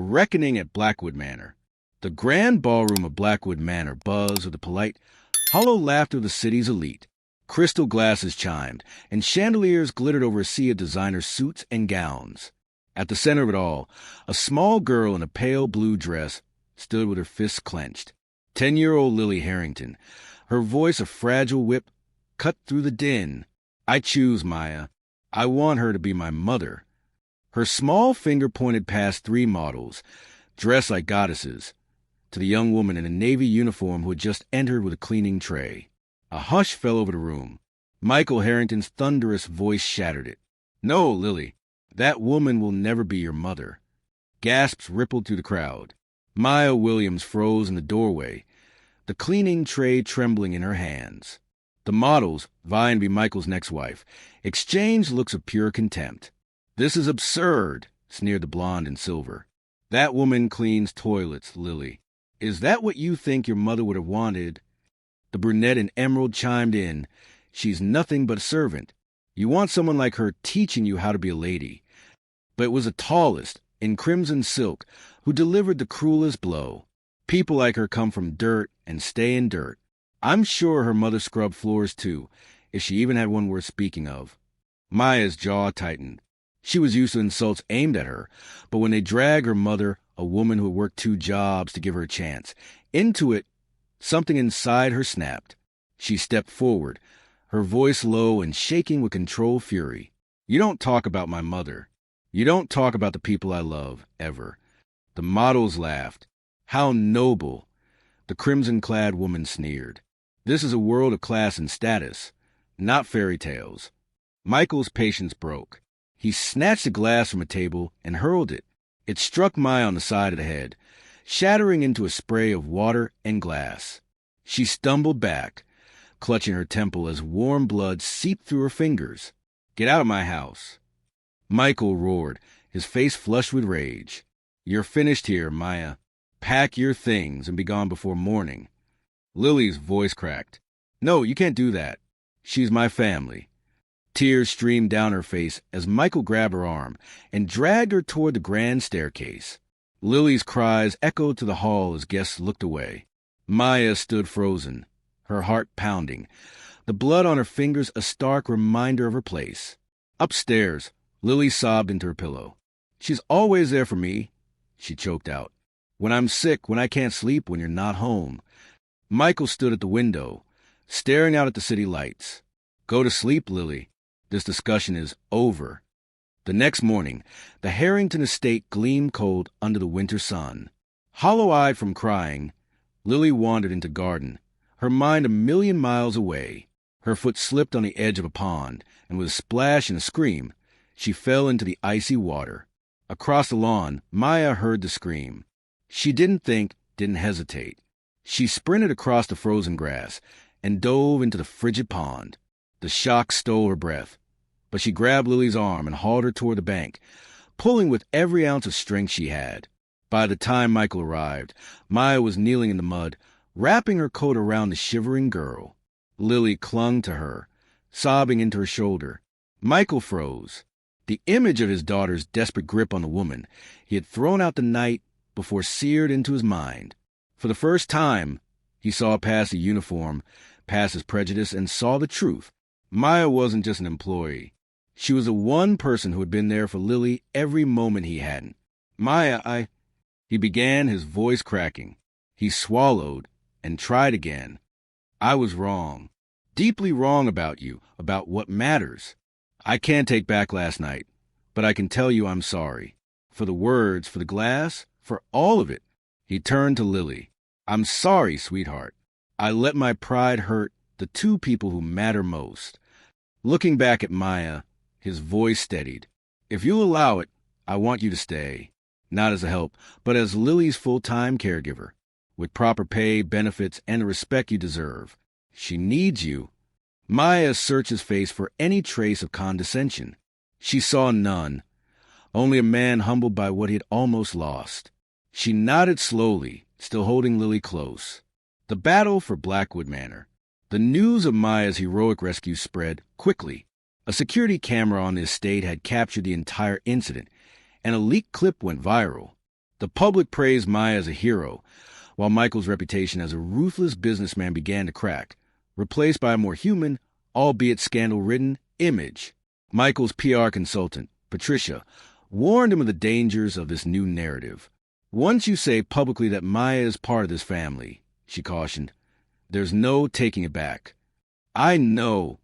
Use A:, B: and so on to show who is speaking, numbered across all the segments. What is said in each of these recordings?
A: A reckoning at Blackwood Manor. The grand ballroom of Blackwood Manor buzzed with the polite, hollow laughter of the city's elite. Crystal glasses chimed, and chandeliers glittered over a sea of designer suits and gowns. At the center of it all, a small girl in a pale blue dress stood with her fists clenched. 10-year-old Lily Harrington, her voice a fragile whip, cut through the din. I choose Maya. I want her to be my mother. Her small finger pointed past 3 models, dressed like goddesses, to the young woman in a navy uniform who had just entered with a cleaning tray. A hush fell over the room. Michael Harrington's thunderous voice shattered it. No, Lily, that woman will never be your mother. Gasps rippled through the crowd. Maya Williams froze in the doorway, the cleaning tray trembling in her hands. The models, vying to be Michael's next wife, exchanged looks of pure contempt. This is absurd, sneered the blonde in silver. That woman cleans toilets, Lily. Is that what you think your mother would have wanted? The brunette in emerald chimed in. She's nothing but a servant. You want someone like her teaching you how to be a lady. But it was the tallest, in crimson silk, who delivered the cruelest blow. People like her come from dirt and stay in dirt. I'm sure her mother scrubbed floors too, if she even had one worth speaking of. Maya's jaw tightened. She was used to insults aimed at her, but when they dragged her mother, a woman who had worked 2 jobs to give her a chance, into it, something inside her snapped. She stepped forward, her voice low and shaking with controlled fury. You don't talk about my mother. You don't talk about the people I love, ever. The models laughed. How noble! The crimson-clad woman sneered. This is a world of class and status, not fairy tales. Michael's patience broke. He snatched a glass from a table and hurled it. It struck Maya on the side of the head, shattering into a spray of water and glass. She stumbled back, clutching her temple as warm blood seeped through her fingers. Get out of my house. Michael roared, his face flushed with rage. You're finished here, Maya. Pack your things and be gone before morning. Lily's voice cracked. No, you can't do that. She's my family. Tears streamed down her face as Michael grabbed her arm and dragged her toward the grand staircase. Lily's cries echoed to the hall as guests looked away. Maya stood frozen, her heart pounding, the blood on her fingers a stark reminder of her place. Upstairs, Lily sobbed into her pillow. She's always there for me, she choked out. When I'm sick, when I can't sleep, when you're not home. Michael stood at the window, staring out at the city lights. Go to sleep, Lily. This discussion is over. The next morning, the Harrington estate gleamed cold under the winter sun. Hollow-eyed from crying, Lily wandered into garden, her mind 1,000,000 miles away. Her foot slipped on the edge of a pond, and with a splash and a scream, she fell into the icy water. Across the lawn, Maya heard the scream. She didn't think, didn't hesitate. She sprinted across the frozen grass and dove into the frigid pond. The shock stole her breath, but she grabbed Lily's arm and hauled her toward the bank, pulling with every ounce of strength she had. By the time Michael arrived, Maya was kneeling in the mud, wrapping her coat around the shivering girl. Lily clung to her, sobbing into her shoulder. Michael froze. The image of his daughter's desperate grip on the woman he had thrown out the night before seared into his mind. For the first time, he saw past the uniform, past his prejudice, and saw the truth. Maya wasn't just an employee. She was the one person who had been there for Lily every moment he hadn't. Maya, He began, his voice cracking. He swallowed and tried again. I was wrong. Deeply wrong about you, about what matters. I can't take back last night, but I can tell you I'm sorry. For the words, for the glass, for all of it. He turned to Lily. I'm sorry, sweetheart. I let my pride hurt the 2 people who matter most. Looking back at Maya, his voice steadied. If you'll allow it, I want you to stay. Not as a help, but as Lily's full-time caregiver, with proper pay, benefits, and the respect you deserve. She needs you. Maya searched his face for any trace of condescension. She saw none, only a man humbled by what he had almost lost. She nodded slowly, still holding Lily close. The battle for Blackwood Manor. The news of Maya's heroic rescue spread quickly. A security camera on the estate had captured the entire incident, and a leaked clip went viral. The public praised Maya as a hero, while Michael's reputation as a ruthless businessman began to crack, replaced by a more human, albeit scandal-ridden, image. Michael's PR consultant, Patricia, warned him of the dangers of this new narrative. "Once you say publicly that Maya is part of this family," she cautioned, "there's no taking it back." "I know,"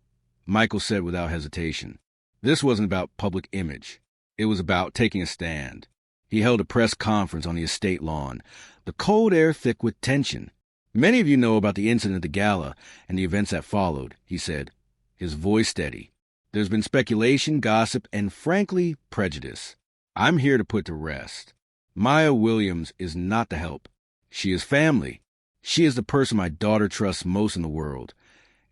A: Michael said without hesitation. This wasn't about public image. It was about taking a stand. He held a press conference on the estate lawn, the cold air thick with tension. "Many of you know about the incident at the gala and the events that followed," he said, his voice steady. "There's been speculation, gossip, and, frankly, prejudice. I'm here to put to rest. Maya Williams is not the help. She is family. She is the person my daughter trusts most in the world,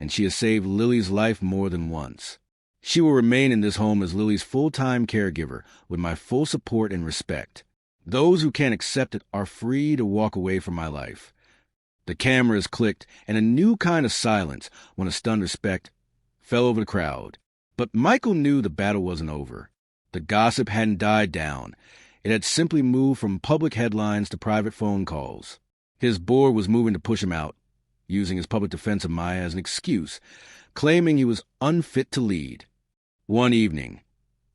A: and she has saved Lily's life more than once. She will remain in this home as Lily's full-time caregiver with my full support and respect. Those who can't accept it are free to walk away from my life." The cameras clicked, and a new kind of silence, one of stunned respect, fell over the crowd. But Michael knew the battle wasn't over. The gossip hadn't died down. It had simply moved from public headlines to private phone calls. His board was moving to push him out, using his public defense of Maya as an excuse, claiming he was unfit to lead. One evening,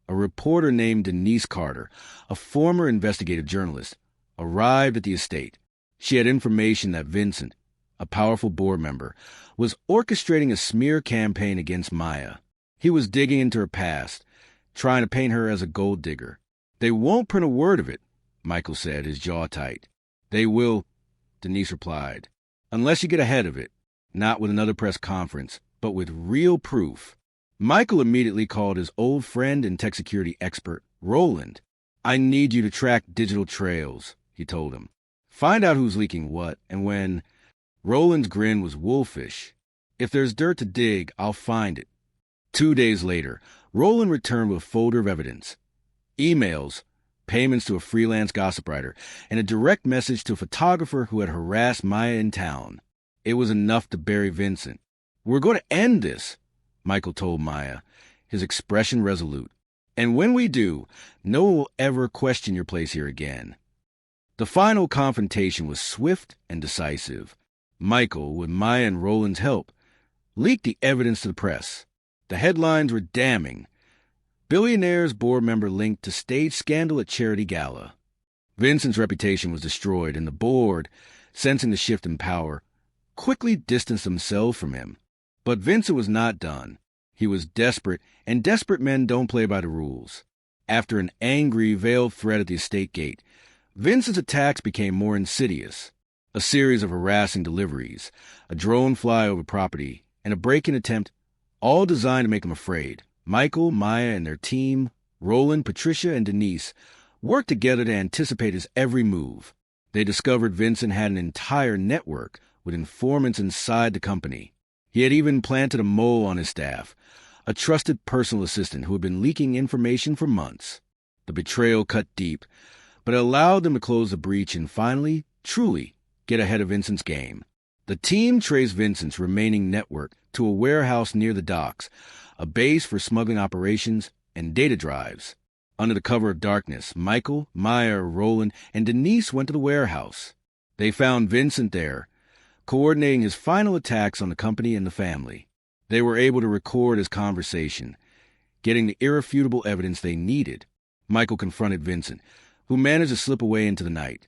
A: a reporter named Denise Carter, a former investigative journalist, arrived at the estate. She had information that Vincent, a powerful board member, was orchestrating a smear campaign against Maya. He was digging into her past, trying to paint her as a gold digger. "They won't print a word of it," Michael said, his jaw tight. "They will," Denise replied, "unless you get ahead of it, not with another press conference, but with real proof." Michael immediately called his old friend and tech security expert, Roland. "I need you to track digital trails," he told him. "Find out who's leaking what, and when—" Roland's grin was wolfish. "If there's dirt to dig, I'll find it." 2 days later, Roland returned with a folder of evidence. Emails, payments to a freelance gossip writer, and a direct message to a photographer who had harassed Maya in town. It was enough to bury Vincent. "We're going to end this," Michael told Maya, his expression resolute. "And when we do, no one will ever question your place here again." The final confrontation was swift and decisive. Michael, with Maya and Roland's help, leaked the evidence to the press. The headlines were damning. Billionaire's board member linked to stage scandal at charity gala. Vincent's reputation was destroyed, and the board, sensing the shift in power, quickly distanced themselves from him. But Vincent was not done. He was desperate, and desperate men don't play by the rules. After an angry, veiled threat at the estate gate, Vincent's attacks became more insidious. A series of harassing deliveries, a drone fly over property, and a break-in attempt, all designed to make him afraid. Michael, Maya, and their team, Roland, Patricia, and Denise, worked together to anticipate his every move. They discovered Vincent had an entire network with informants inside the company. He had even planted a mole on his staff, a trusted personal assistant who had been leaking information for months. The betrayal cut deep, but it allowed them to close the breach and finally, truly, get ahead of Vincent's game. The team traced Vincent's remaining network to a warehouse near the docks, a base for smuggling operations and data drives. Under the cover of darkness, Michael, Maya, Roland, and Denise went to the warehouse. They found Vincent there, coordinating his final attacks on the company and the family. They were able to record his conversation, getting the irrefutable evidence they needed. Michael confronted Vincent, who managed to slip away into the night,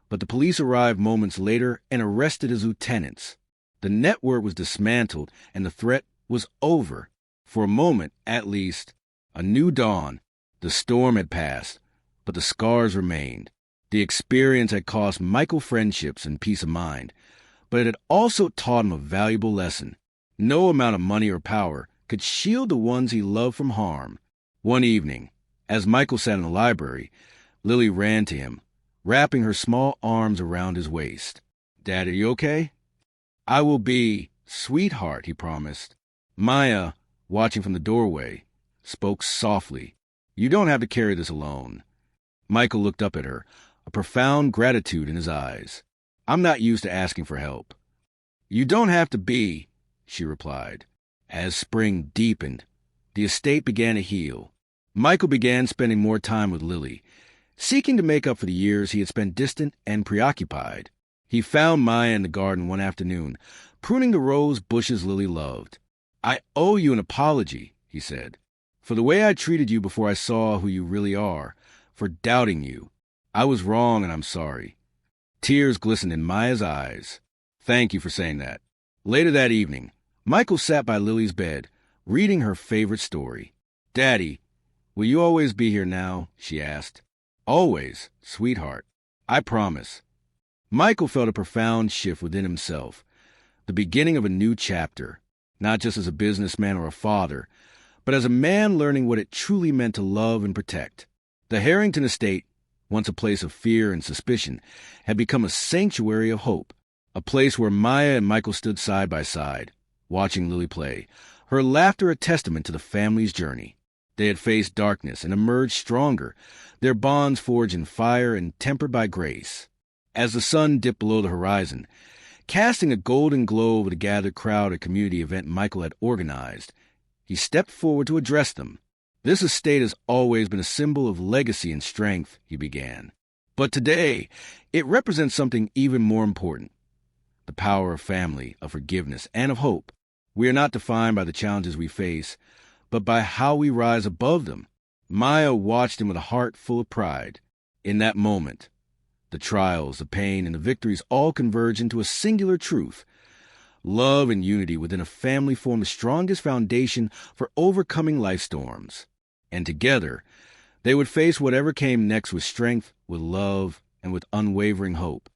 A: but the police arrived moments later and arrested his lieutenants. The network was dismantled, and the threat was over. For a moment, at least, a new dawn. The storm had passed, but the scars remained. The experience had cost Michael friendships and peace of mind, but it had also taught him a valuable lesson. No amount of money or power could shield the ones he loved from harm. One evening, as Michael sat in the library, Lily ran to him, wrapping her small arms around his waist. "Dad, are you okay?" "I will be, sweetheart," he promised. Maya, watching from the doorway, spoke softly. "You don't have to carry this alone." Michael looked up at her, a profound gratitude in his eyes. "I'm not used to asking for help." "You don't have to be," she replied. As spring deepened, the estate began to heal. Michael began spending more time with Lily, seeking to make up for the years he had spent distant and preoccupied. He found Maya in the garden one afternoon, pruning the rose bushes Lily loved. "I owe you an apology," he said, "for the way I treated you before I saw who you really are, for doubting you. I was wrong and I'm sorry." Tears glistened in Maya's eyes. "Thank you for saying that." Later that evening, Michael sat by Lily's bed, reading her favorite story. "Daddy, will you always be here now?" she asked. "Always, sweetheart. I promise." Michael felt a profound shift within himself, the beginning of a new chapter, not just as a businessman or a father, but as a man learning what it truly meant to love and protect. The Harrington estate, once a place of fear and suspicion, had become a sanctuary of hope, a place where Maya and Michael stood side by side, watching Lily play, her laughter a testament to the family's journey. They had faced darkness and emerged stronger, their bonds forged in fire and tempered by grace. As the sun dipped below the horizon, casting a golden glow over the gathered crowd at a community event Michael had organized, he stepped forward to address them. "This estate has always been a symbol of legacy and strength," he began. "But today, it represents something even more important. The power of family, of forgiveness, and of hope. We are not defined by the challenges we face, but by how we rise above them." Maya watched him with a heart full of pride. In that moment, the trials, the pain, and the victories all converged into a singular truth. Love and unity within a family form the strongest foundation for overcoming life's storms. And together, they would face whatever came next with strength, with love, and with unwavering hope.